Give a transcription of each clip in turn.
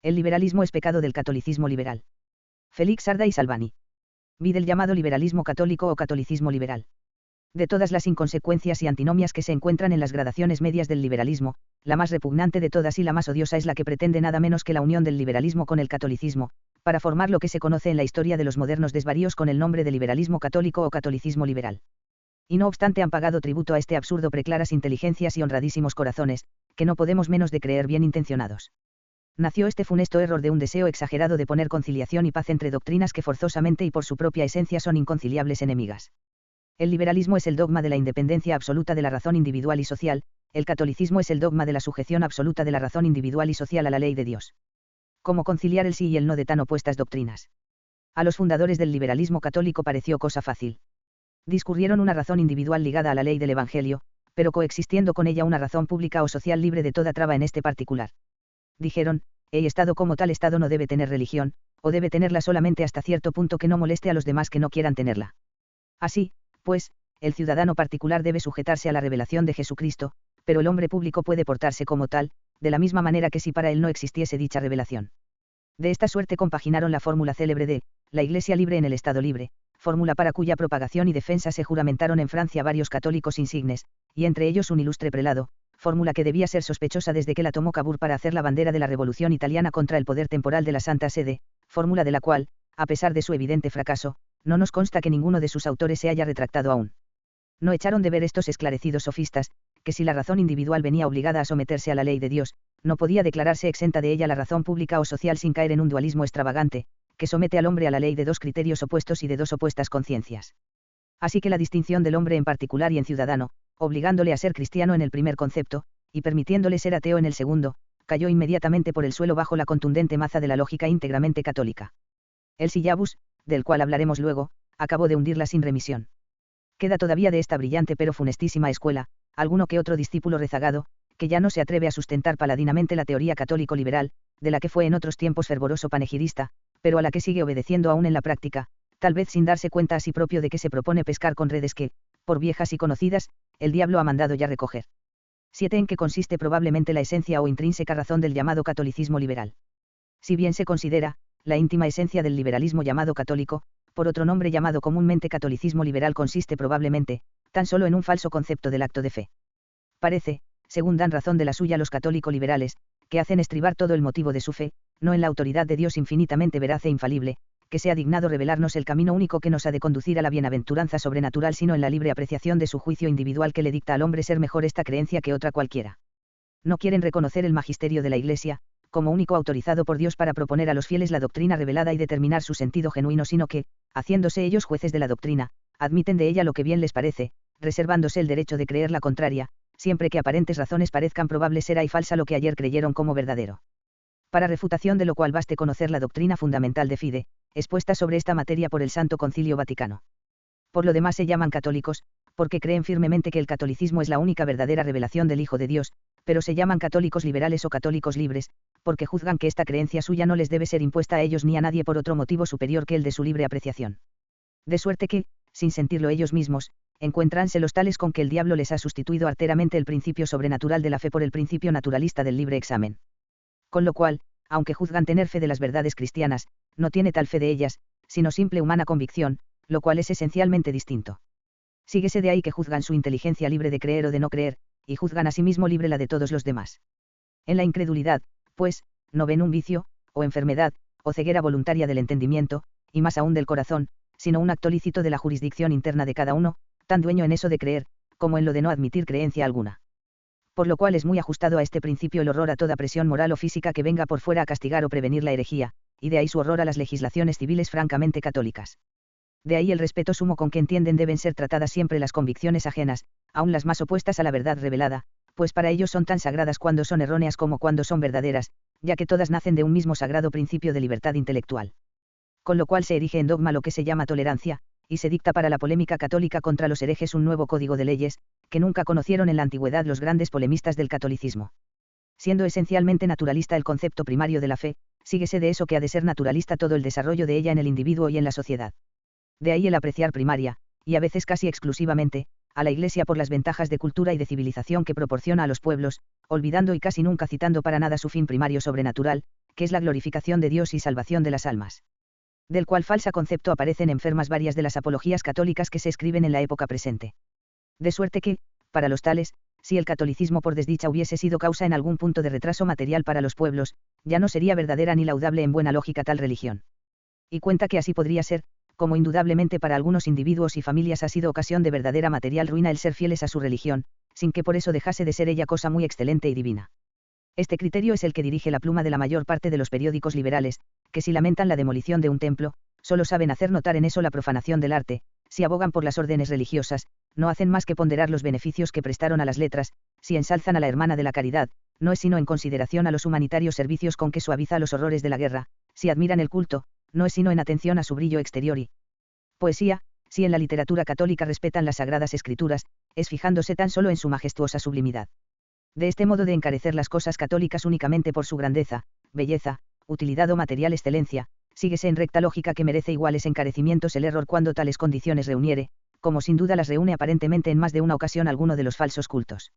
El liberalismo es pecado del catolicismo liberal. Félix Arda y Salvani. Vid el llamado liberalismo católico o catolicismo liberal. De todas las inconsecuencias y antinomias que se encuentran en las gradaciones medias del liberalismo, la más repugnante de todas y la más odiosa es la que pretende nada menos que la unión del liberalismo con el catolicismo, para formar lo que se conoce en la historia de los modernos desvaríos con el nombre de liberalismo católico o catolicismo liberal. Y no obstante han pagado tributo a este absurdo preclaras inteligencias y honradísimos corazones, que no podemos menos de creer bien intencionados. Nació este funesto error de un deseo exagerado de poner conciliación y paz entre doctrinas que forzosamente y por su propia esencia son inconciliables enemigas. El liberalismo es el dogma de la independencia absoluta de la razón individual y social, el catolicismo es el dogma de la sujeción absoluta de la razón individual y social a la ley de Dios. ¿Cómo conciliar el sí y el no de tan opuestas doctrinas? A los fundadores del liberalismo católico pareció cosa fácil. Discurrieron una razón individual ligada a la ley del Evangelio, pero coexistiendo con ella una razón pública o social libre de toda traba en este particular. Dijeron, el Estado como tal Estado no debe tener religión, o debe tenerla solamente hasta cierto punto que no moleste a los demás que no quieran tenerla. Así, pues, el ciudadano particular debe sujetarse a la revelación de Jesucristo, pero el hombre público puede portarse como tal, de la misma manera que si para él no existiese dicha revelación. De esta suerte compaginaron la fórmula célebre de, la Iglesia libre en el Estado libre, fórmula para cuya propagación y defensa se juramentaron en Francia varios católicos insignes, y entre ellos un ilustre prelado, fórmula que debía ser sospechosa desde que la tomó Cavour para hacer la bandera de la Revolución italiana contra el poder temporal de la Santa Sede, fórmula de la cual, a pesar de su evidente fracaso, no nos consta que ninguno de sus autores se haya retractado aún. No echaron de ver estos esclarecidos sofistas, que si la razón individual venía obligada a someterse a la ley de Dios, no podía declararse exenta de ella la razón pública o social sin caer en un dualismo extravagante, que somete al hombre a la ley de dos criterios opuestos y de dos opuestas conciencias. Así que la distinción del hombre en particular y en ciudadano, obligándole a ser cristiano en el primer concepto, y permitiéndole ser ateo en el segundo, cayó inmediatamente por el suelo bajo la contundente maza de la lógica íntegramente católica. El Syllabus, del cual hablaremos luego, acabó de hundirla sin remisión. Queda todavía de esta brillante pero funestísima escuela, alguno que otro discípulo rezagado, que ya no se atreve a sustentar paladinamente la teoría católico-liberal, de la que fue en otros tiempos fervoroso panegirista, pero a la que sigue obedeciendo aún en la práctica, tal vez sin darse cuenta a sí propio de que se propone pescar con redes que, por viejas y conocidas, el diablo ha mandado ya recoger. 7. En qué consiste probablemente la esencia o intrínseca razón del llamado catolicismo liberal. Si bien se considera, la íntima esencia del liberalismo llamado católico, por otro nombre llamado comúnmente catolicismo liberal consiste probablemente, tan solo en un falso concepto del acto de fe. Parece, según dan razón de la suya los católico-liberales, que hacen estribar todo el motivo de su fe, no en la autoridad de Dios infinitamente veraz e infalible, que se ha dignado revelarnos el camino único que nos ha de conducir a la bienaventuranza sobrenatural, sino en la libre apreciación de su juicio individual que le dicta al hombre ser mejor esta creencia que otra cualquiera. No quieren reconocer el magisterio de la Iglesia, como único autorizado por Dios para proponer a los fieles la doctrina revelada y determinar su sentido genuino, sino que, haciéndose ellos jueces de la doctrina, admiten de ella lo que bien les parece, reservándose el derecho de creer la contraria, siempre que aparentes razones parezcan probable será y falsa lo que ayer creyeron como verdadero. Para refutación de lo cual baste conocer la doctrina fundamental de Fide, expuesta sobre esta materia por el Santo Concilio Vaticano. Por lo demás se llaman católicos, porque creen firmemente que el catolicismo es la única verdadera revelación del Hijo de Dios, pero se llaman católicos liberales o católicos libres, porque juzgan que esta creencia suya no les debe ser impuesta a ellos ni a nadie por otro motivo superior que el de su libre apreciación. De suerte que, sin sentirlo ellos mismos, encuéntranse los tales con que el diablo les ha sustituido arteramente el principio sobrenatural de la fe por el principio naturalista del libre examen. Con lo cual, aunque juzgan tener fe de las verdades cristianas, no tiene tal fe de ellas, sino simple humana convicción, lo cual es esencialmente distinto. Síguese de ahí que juzgan su inteligencia libre de creer o de no creer, y juzgan asimismo libre la de todos los demás. En la incredulidad, pues, no ven un vicio, o enfermedad, o ceguera voluntaria del entendimiento, y más aún del corazón, sino un acto lícito de la jurisdicción interna de cada uno, tan dueño en eso de creer, como en lo de no admitir creencia alguna. Por lo cual es muy ajustado a este principio el horror a toda presión moral o física que venga por fuera a castigar o prevenir la herejía, y de ahí su horror a las legislaciones civiles francamente católicas. De ahí el respeto sumo con que entienden deben ser tratadas siempre las convicciones ajenas, aun las más opuestas a la verdad revelada, pues para ellos son tan sagradas cuando son erróneas como cuando son verdaderas, ya que todas nacen de un mismo sagrado principio de libertad intelectual. Con lo cual se erige en dogma lo que se llama tolerancia, y se dicta para la polémica católica contra los herejes un nuevo código de leyes, que nunca conocieron en la antigüedad los grandes polemistas del catolicismo. Siendo esencialmente naturalista el concepto primario de la fe, síguese de eso que ha de ser naturalista todo el desarrollo de ella en el individuo y en la sociedad. De ahí el apreciar primaria, y a veces casi exclusivamente, a la Iglesia por las ventajas de cultura y de civilización que proporciona a los pueblos, olvidando y casi nunca citando para nada su fin primario sobrenatural, que es la glorificación de Dios y salvación de las almas. Del cual falsa concepto aparecen enfermas varias de las apologías católicas que se escriben en la época presente. De suerte que, para los tales, si el catolicismo por desdicha hubiese sido causa en algún punto de retraso material para los pueblos, ya no sería verdadera ni laudable en buena lógica tal religión. Y cuenta que así podría ser, como indudablemente para algunos individuos y familias ha sido ocasión de verdadera material ruina el ser fieles a su religión, sin que por eso dejase de ser ella cosa muy excelente y divina. Este criterio es el que dirige la pluma de la mayor parte de los periódicos liberales, que si lamentan la demolición de un templo, solo saben hacer notar en eso la profanación del arte; si abogan por las órdenes religiosas, no hacen más que ponderar los beneficios que prestaron a las letras; si ensalzan a la hermana de la caridad, no es sino en consideración a los humanitarios servicios con que suaviza los horrores de la guerra; si admiran el culto, no es sino en atención a su brillo exterior y poesía; si en la literatura católica respetan las sagradas escrituras, es fijándose tan solo en su majestuosa sublimidad. De este modo de encarecer las cosas católicas únicamente por su grandeza, belleza, utilidad o material excelencia, síguese en recta lógica que merece iguales encarecimientos el error cuando tales condiciones reuniere, como sin duda las reúne aparentemente en más de una ocasión alguno de los falsos cultos.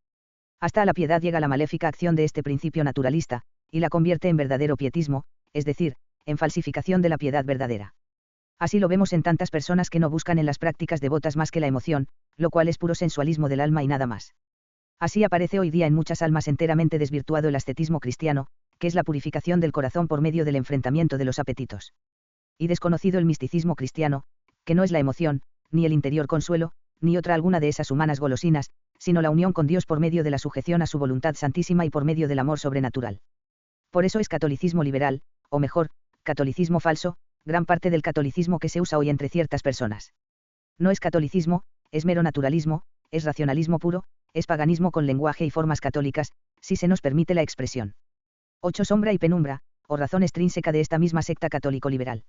Hasta a la piedad llega la maléfica acción de este principio naturalista, y la convierte en verdadero pietismo, es decir, en falsificación de la piedad verdadera. Así lo vemos en tantas personas que no buscan en las prácticas devotas más que la emoción, lo cual es puro sensualismo del alma y nada más. Así aparece hoy día en muchas almas enteramente desvirtuado el ascetismo cristiano, que es la purificación del corazón por medio del enfrentamiento de los apetitos. Y desconocido el misticismo cristiano, que no es la emoción, ni el interior consuelo, ni otra alguna de esas humanas golosinas, sino la unión con Dios por medio de la sujeción a su voluntad santísima y por medio del amor sobrenatural. Por eso es catolicismo liberal, o mejor, catolicismo falso, gran parte del catolicismo que se usa hoy entre ciertas personas. No es catolicismo, es mero naturalismo, es racionalismo puro, es paganismo con lenguaje y formas católicas, si se nos permite la expresión. 8. Sombra y penumbra, o razón extrínseca de esta misma secta católico-liberal.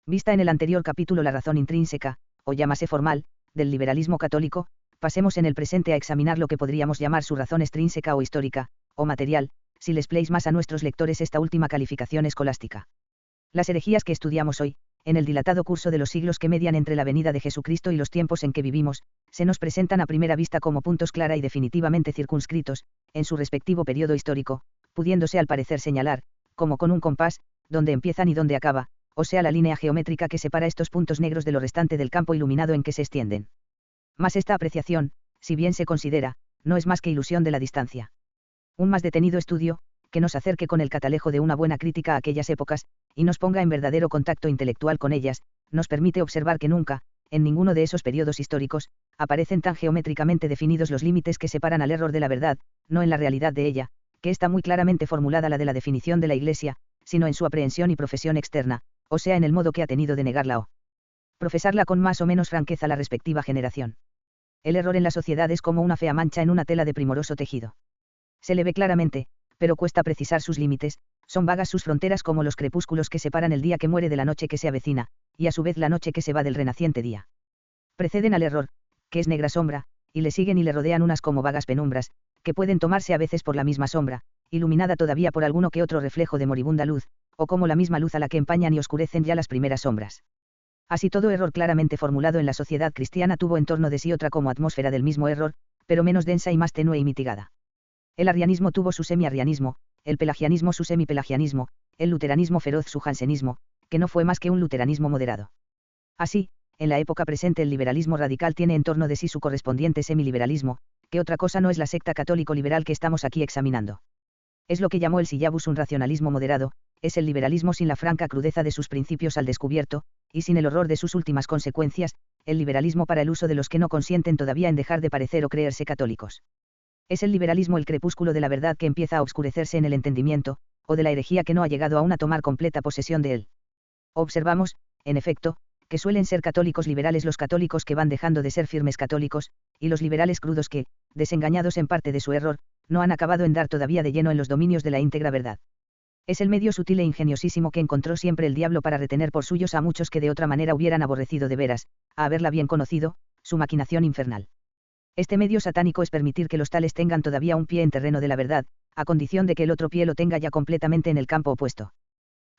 Vista en el anterior capítulo la razón intrínseca, o llámase formal, del liberalismo católico, pasemos en el presente a examinar lo que podríamos llamar su razón extrínseca o histórica, o material, si les place más a nuestros lectores esta última calificación escolástica. Las herejías que estudiamos hoy, en el dilatado curso de los siglos que median entre la venida de Jesucristo y los tiempos en que vivimos, se nos presentan a primera vista como puntos clara y definitivamente circunscritos, en su respectivo periodo histórico, pudiéndose al parecer señalar, como con un compás, dónde empiezan y dónde acaba, o sea la línea geométrica que separa estos puntos negros de lo restante del campo iluminado en que se extienden. Mas esta apreciación, si bien se considera, no es más que ilusión de la distancia. Un más detenido estudio, que nos acerque con el catalejo de una buena crítica a aquellas épocas, y nos ponga en verdadero contacto intelectual con ellas, nos permite observar que nunca, en ninguno de esos periodos históricos, aparecen tan geométricamente definidos los límites que separan al error de la verdad, no en la realidad de ella, que está muy claramente formulada la de la definición de la Iglesia, sino en su aprehensión y profesión externa, o sea en el modo que ha tenido de negarla o profesarla con más o menos franqueza la respectiva generación. El error en la sociedad es como una fea mancha en una tela de primoroso tejido. Se le ve claramente, pero cuesta precisar sus límites, son vagas sus fronteras como los crepúsculos que separan el día que muere de la noche que se avecina, y a su vez la noche que se va del renaciente día. Preceden al error, que es negra sombra, y le siguen y le rodean unas como vagas penumbras, que pueden tomarse a veces por la misma sombra, iluminada todavía por alguno que otro reflejo de moribunda luz, o como la misma luz a la que empañan y oscurecen ya las primeras sombras. Así todo error claramente formulado en la sociedad cristiana tuvo en torno de sí otra como atmósfera del mismo error, pero menos densa y más tenue y mitigada. El arrianismo tuvo su semi-arrianismo, el pelagianismo su semi-pelagianismo, el luteranismo feroz su jansenismo, que no fue más que un luteranismo moderado. Así, en la época presente el liberalismo radical tiene en torno de sí su correspondiente semiliberalismo, que otra cosa no es la secta católico-liberal que estamos aquí examinando. Es lo que llamó el Syllabus un racionalismo moderado, es el liberalismo sin la franca crudeza de sus principios al descubierto, y sin el horror de sus últimas consecuencias, el liberalismo para el uso de los que no consienten todavía en dejar de parecer o creerse católicos. Es el liberalismo el crepúsculo de la verdad que empieza a oscurecerse en el entendimiento, o de la herejía que no ha llegado aún a tomar completa posesión de él. Observamos, en efecto, que suelen ser católicos liberales los católicos que van dejando de ser firmes católicos, y los liberales crudos que, desengañados en parte de su error, no han acabado en dar todavía de lleno en los dominios de la íntegra verdad. Es el medio sutil e ingeniosísimo que encontró siempre el diablo para retener por suyos a muchos que de otra manera hubieran aborrecido de veras, a haberla bien conocido, su maquinación infernal. Este medio satánico es permitir que los tales tengan todavía un pie en terreno de la verdad, a condición de que el otro pie lo tenga ya completamente en el campo opuesto.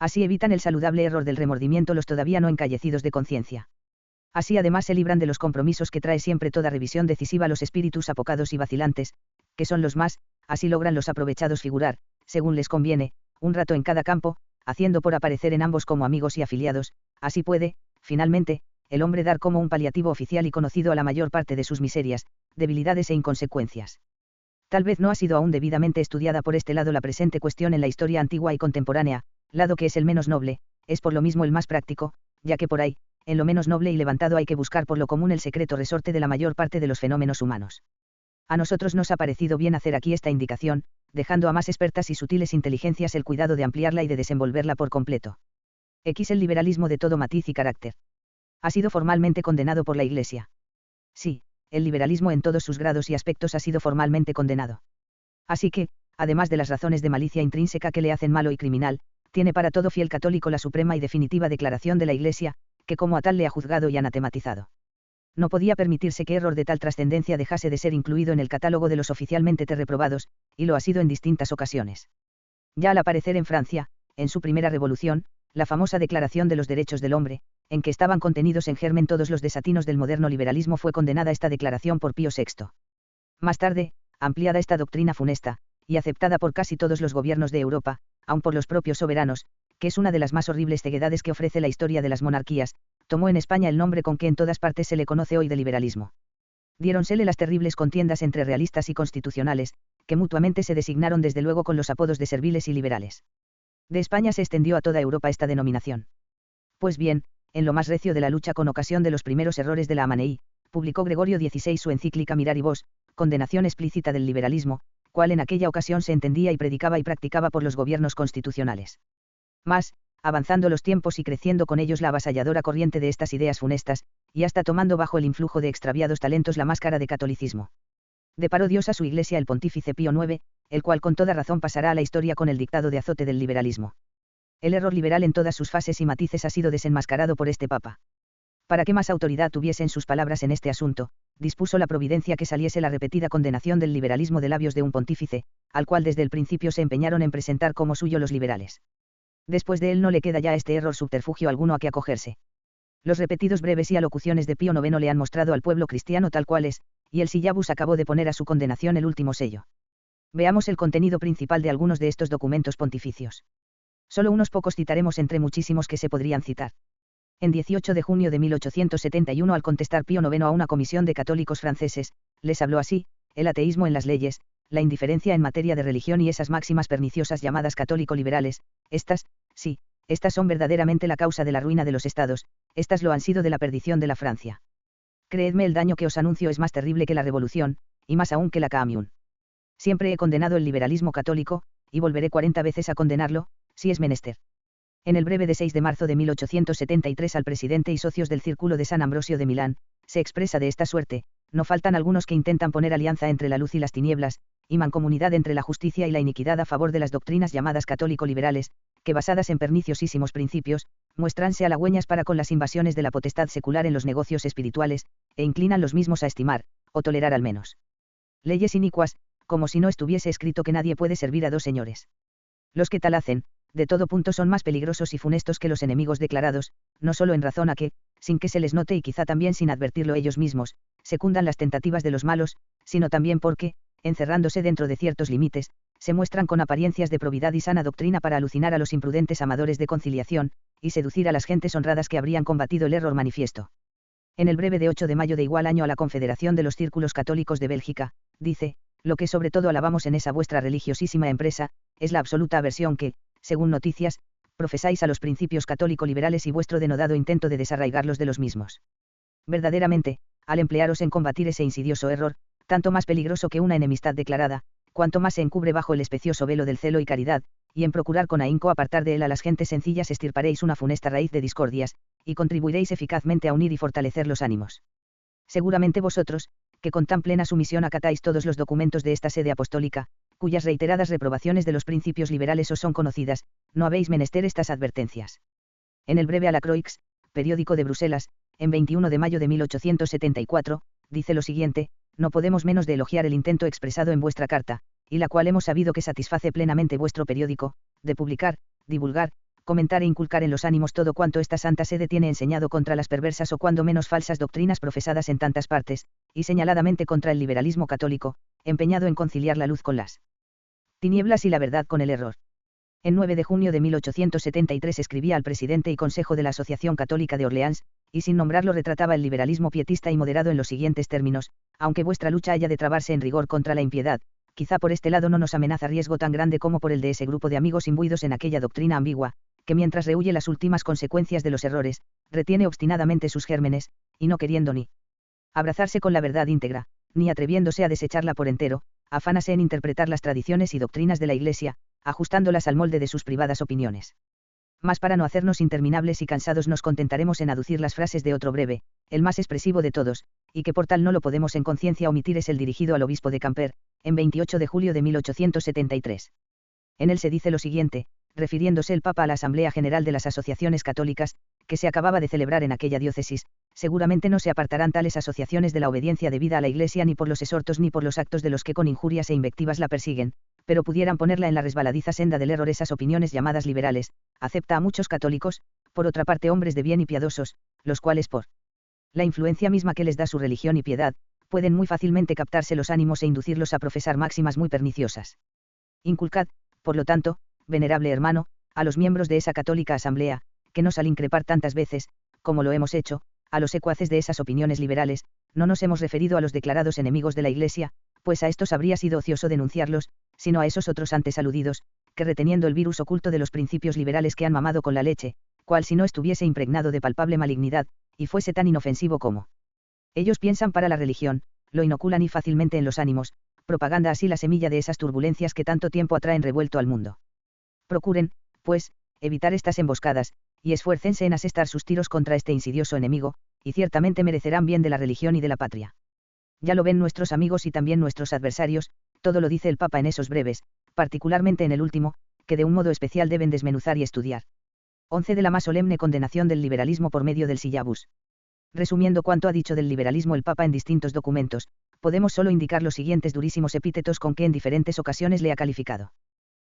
Así evitan el saludable error del remordimiento los todavía no encallecidos de conciencia. Así además se libran de los compromisos que trae siempre toda revisión decisiva a los espíritus apocados y vacilantes, que son los más, así logran los aprovechados figurar, según les conviene, un rato en cada campo, haciendo por aparecer en ambos como amigos y afiliados, así puede, finalmente, el hombre dar como un paliativo oficial y conocido a la mayor parte de sus miserias, debilidades e inconsecuencias. Tal vez no ha sido aún debidamente estudiada por este lado la presente cuestión en la historia antigua y contemporánea, lado que es el menos noble, es por lo mismo el más práctico, ya que por ahí, en lo menos noble y levantado hay que buscar por lo común el secreto resorte de la mayor parte de los fenómenos humanos. A nosotros nos ha parecido bien hacer aquí esta indicación, dejando a más expertas y sutiles inteligencias el cuidado de ampliarla y de desenvolverla por completo. El liberalismo de todo matiz y carácter. Ha sido formalmente condenado por la Iglesia. Sí, el liberalismo en todos sus grados y aspectos ha sido formalmente condenado. Así que, además de las razones de malicia intrínseca que le hacen malo y criminal, tiene para todo fiel católico la suprema y definitiva declaración de la Iglesia, que como a tal le ha juzgado y anatematizado. No podía permitirse que error de tal trascendencia dejase de ser incluido en el catálogo de los oficialmente reprobados, y lo ha sido en distintas ocasiones. Ya al aparecer en Francia, en su primera revolución, la famosa Declaración de los Derechos del Hombre, en que estaban contenidos en germen todos los desatinos del moderno liberalismo, fue condenada esta declaración por Pío VI. Más tarde, ampliada esta doctrina funesta, y aceptada por casi todos los gobiernos de Europa, aun por los propios soberanos, que es una de las más horribles ceguedades que ofrece la historia de las monarquías, tomó en España el nombre con que en todas partes se le conoce hoy de liberalismo. Diéronsele las terribles contiendas entre realistas y constitucionales, que mutuamente se designaron desde luego con los apodos de serviles y liberales. De España se extendió a toda Europa esta denominación. Pues bien, en lo más recio de la lucha con ocasión de los primeros errores de la Amanei, publicó Gregorio XVI su encíclica Miraribus, condenación explícita del liberalismo, cual en aquella ocasión se entendía y predicaba y practicaba por los gobiernos constitucionales. Mas, avanzando los tiempos y creciendo con ellos la avasalladora corriente de estas ideas funestas, y hasta tomando bajo el influjo de extraviados talentos la máscara de catolicismo. Deparó Dios a su Iglesia el pontífice Pío IX, el cual con toda razón pasará a la historia con el dictado de azote del liberalismo. El error liberal en todas sus fases y matices ha sido desenmascarado por este Papa. Para que más autoridad tuviesen sus palabras en este asunto, dispuso la providencia que saliese la repetida condenación del liberalismo de labios de un pontífice, al cual desde el principio se empeñaron en presentar como suyo los liberales. Después de él no le queda ya a este error subterfugio alguno a que acogerse. Los repetidos breves y alocuciones de Pío IX le han mostrado al pueblo cristiano tal cual es, y el Syllabus acabó de poner a su condenación el último sello. Veamos el contenido principal de algunos de estos documentos pontificios. Solo unos pocos citaremos entre muchísimos que se podrían citar. En 18 de junio de 1871, al contestar Pío IX a una comisión de católicos franceses, les habló así: el ateísmo en las leyes, la indiferencia en materia de religión y esas máximas perniciosas llamadas católico-liberales, estas, sí, estas son verdaderamente la causa de la ruina de los estados, estas lo han sido de la perdición de la Francia. Creedme, el daño que os anuncio es más terrible que la revolución, y más aún que la Commune. Siempre he condenado el liberalismo católico, y volveré 40 veces a condenarlo, si es menester. En el breve de 6 de marzo de 1873 al presidente y socios del Círculo de San Ambrosio de Milán, se expresa de esta suerte: no faltan algunos que intentan poner alianza entre la luz y las tinieblas, y mancomunidad entre la justicia y la iniquidad a favor de las doctrinas llamadas católico-liberales, que basadas en perniciosísimos principios, muéstranse halagüeñas para con las invasiones de la potestad secular en los negocios espirituales, e inclinan los mismos a estimar, o tolerar al menos, leyes inicuas, como si no estuviese escrito que nadie puede servir a dos señores. Los que tal hacen, de todo punto son más peligrosos y funestos que los enemigos declarados, no solo en razón a que, sin que se les note y quizá también sin advertirlo ellos mismos, secundan las tentativas de los malos, sino también porque, encerrándose dentro de ciertos límites, se muestran con apariencias de probidad y sana doctrina para alucinar a los imprudentes amadores de conciliación, y seducir a las gentes honradas que habrían combatido el error manifiesto. En el breve de 8 de mayo de igual año a la Confederación de los Círculos Católicos de Bélgica, dice: lo que sobre todo alabamos en esa vuestra religiosísima empresa, es la absoluta aversión que, según noticias, profesáis a los principios católico-liberales y vuestro denodado intento de desarraigarlos de los mismos. Verdaderamente, al emplearos en combatir ese insidioso error, tanto más peligroso que una enemistad declarada, cuanto más se encubre bajo el especioso velo del celo y caridad, y en procurar con ahínco apartar de él a las gentes sencillas, estirparéis una funesta raíz de discordias, y contribuiréis eficazmente a unir y fortalecer los ánimos. Seguramente vosotros, que con tan plena sumisión acatáis todos los documentos de esta sede apostólica, cuyas reiteradas reprobaciones de los principios liberales os son conocidas, no habéis menester estas advertencias. En el breve a la Croix, periódico de Bruselas, en 21 de mayo de 1874, dice lo siguiente: no podemos menos de elogiar el intento expresado en vuestra carta, y la cual hemos sabido que satisface plenamente vuestro periódico, de publicar, divulgar, comentar e inculcar en los ánimos todo cuanto esta santa sede tiene enseñado contra las perversas o cuando menos falsas doctrinas profesadas en tantas partes, y señaladamente contra el liberalismo católico, empeñado en conciliar la luz con las tinieblas y la verdad con el error. En 9 de junio de 1873 escribía al presidente y consejo de la Asociación Católica de Orleans, y sin nombrarlo retrataba el liberalismo pietista y moderado en los siguientes términos: aunque vuestra lucha haya de trabarse en rigor contra la impiedad, quizá por este lado no nos amenaza riesgo tan grande como por el de ese grupo de amigos imbuidos en aquella doctrina ambigua, que mientras rehúye las últimas consecuencias de los errores, retiene obstinadamente sus gérmenes, y no queriendo ni abrazarse con la verdad íntegra, ni atreviéndose a desecharla por entero, afánase en interpretar las tradiciones y doctrinas de la Iglesia, ajustándolas al molde de sus privadas opiniones. Mas para no hacernos interminables y cansados nos contentaremos en aducir las frases de otro breve, el más expresivo de todos, y que por tal no lo podemos en conciencia omitir, es el dirigido al obispo de Quimper, en 28 de julio de 1873. En él se dice lo siguiente, refiriéndose el Papa a la Asamblea General de las Asociaciones Católicas, que se acababa de celebrar en aquella diócesis: seguramente no se apartarán tales asociaciones de la obediencia debida a la Iglesia ni por los exhortos ni por los actos de los que con injurias e invectivas la persiguen, pero pudieran ponerla en la resbaladiza senda del error esas opiniones llamadas liberales. Acepta a muchos católicos, por otra parte hombres de bien y piadosos, los cuales por la influencia misma que les da su religión y piedad, pueden muy fácilmente captarse los ánimos e inducirlos a profesar máximas muy perniciosas. Inculcad, por lo tanto, venerable hermano, a los miembros de esa católica asamblea, que nos al increpar tantas veces, como lo hemos hecho, a los secuaces de esas opiniones liberales, no nos hemos referido a los declarados enemigos de la Iglesia, pues a estos habría sido ocioso denunciarlos, sino a esos otros antes aludidos, que reteniendo el virus oculto de los principios liberales que han mamado con la leche, cual si no estuviese impregnado de palpable malignidad, y fuese tan inofensivo como ellos piensan para la religión, lo inoculan y fácilmente en los ánimos, propaganda así la semilla de esas turbulencias que tanto tiempo atraen revuelto al mundo. Procuren, pues, evitar estas emboscadas, y esfuércense en asestar sus tiros contra este insidioso enemigo, y ciertamente merecerán bien de la religión y de la patria. Ya lo ven nuestros amigos y también nuestros adversarios, todo lo dice el Papa en esos breves, particularmente en el último, que de un modo especial deben desmenuzar y estudiar. 11 de la más solemne condenación del liberalismo por medio del Syllabus. Resumiendo cuanto ha dicho del liberalismo el Papa en distintos documentos, podemos solo indicar los siguientes durísimos epítetos con que en diferentes ocasiones le ha calificado.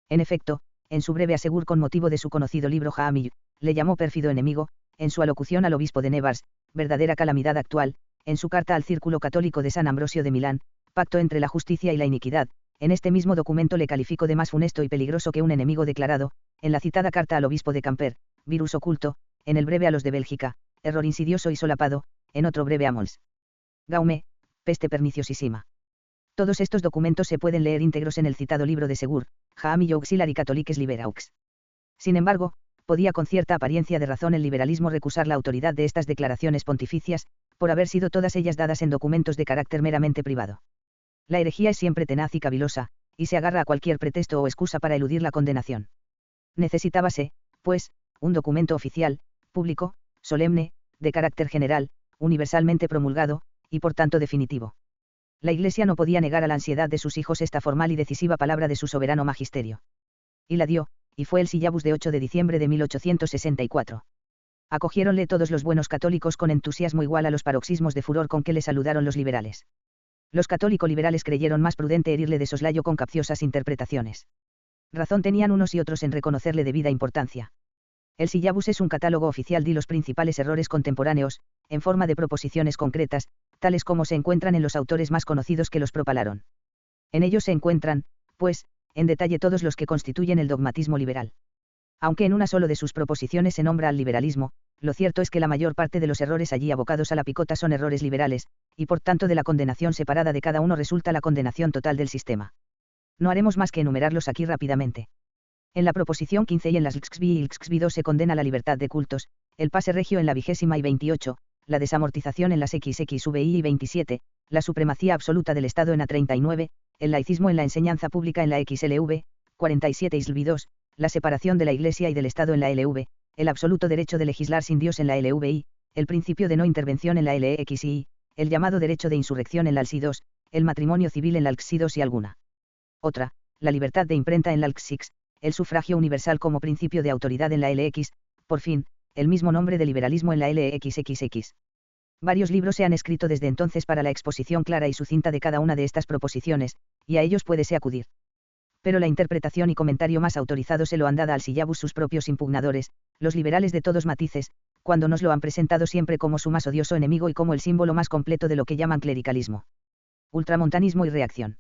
En efecto, en su breve asegur con motivo de su conocido libro Jaamillo, le llamó pérfido enemigo, en su alocución al obispo de Nevers, verdadera calamidad actual, en su carta al Círculo Católico de San Ambrosio de Milán, pacto entre la justicia y la iniquidad. En este mismo documento le calificó de más funesto y peligroso que un enemigo declarado, en la citada carta al obispo de Quimper, virus oculto, en el breve a los de Bélgica, error insidioso y solapado, en otro breve a Mons Gaume, peste perniciosísima. Todos estos documentos se pueden leer íntegros en el citado libro de Segur, Jaamillo Auxiliary Catholiques Liberaux. Sin embargo, podía con cierta apariencia de razón el liberalismo recusar la autoridad de estas declaraciones pontificias, por haber sido todas ellas dadas en documentos de carácter meramente privado. La herejía es siempre tenaz y cavilosa, y se agarra a cualquier pretexto o excusa para eludir la condenación. Necesitábase, pues, un documento oficial, público, solemne, de carácter general, universalmente promulgado, y por tanto definitivo. La Iglesia no podía negar a la ansiedad de sus hijos esta formal y decisiva palabra de su soberano magisterio. Y la dio, y fue el Syllabus de 8 de diciembre de 1864. Acogiéronle todos los buenos católicos con entusiasmo igual a los paroxismos de furor con que le saludaron los liberales. Los católico-liberales creyeron más prudente herirle de soslayo con capciosas interpretaciones. Razón tenían unos y otros en reconocerle debida importancia. El Syllabus es un catálogo oficial de los principales errores contemporáneos, en forma de proposiciones concretas, tales como se encuentran en los autores más conocidos que los propalaron. En ellos se encuentran, pues, en detalle todos los que constituyen el dogmatismo liberal. Aunque en una solo de sus proposiciones se nombra al liberalismo, lo cierto es que la mayor parte de los errores allí abocados a la picota son errores liberales, y por tanto de la condenación separada de cada uno resulta la condenación total del sistema. No haremos más que enumerarlos aquí rápidamente. En la proposición 15 y en las LXB y LXB 2 se condena la libertad de cultos, el pase regio en la 20ª y 28, la desamortización en las XXVI y 27, la supremacía absoluta del Estado en la 39, el laicismo en la enseñanza pública en la XLV, 47 y SLV 2, la separación de la Iglesia y del Estado en la LV, el absoluto derecho de legislar sin Dios en la LVI, el principio de no intervención en la LXI, el llamado derecho de insurrección en la LSI 2, el matrimonio civil en la LXI 2 y alguna otra, la libertad de imprenta en la LXX, el sufragio universal como principio de autoridad en la LX, por fin, el mismo nombre de liberalismo en la LXXX. Varios libros se han escrito desde entonces para la exposición clara y sucinta de cada una de estas proposiciones, y a ellos puédese acudir. Pero la interpretación y comentario más autorizado se lo han dado al Syllabus sus propios impugnadores, los liberales de todos matices, cuando nos lo han presentado siempre como su más odioso enemigo y como el símbolo más completo de lo que llaman clericalismo, ultramontanismo y reacción.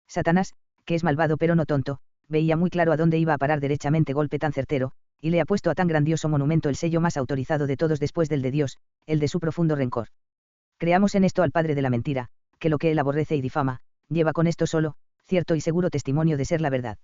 Satanás, que es malvado pero no tonto, veía muy claro a dónde iba a parar derechamente golpe tan certero, y le ha puesto a tan grandioso monumento el sello más autorizado de todos después del de Dios, el de su profundo rencor. Creamos en esto al padre de la mentira, que lo que él aborrece y difama, lleva con esto solo, cierto y seguro testimonio de ser la verdad.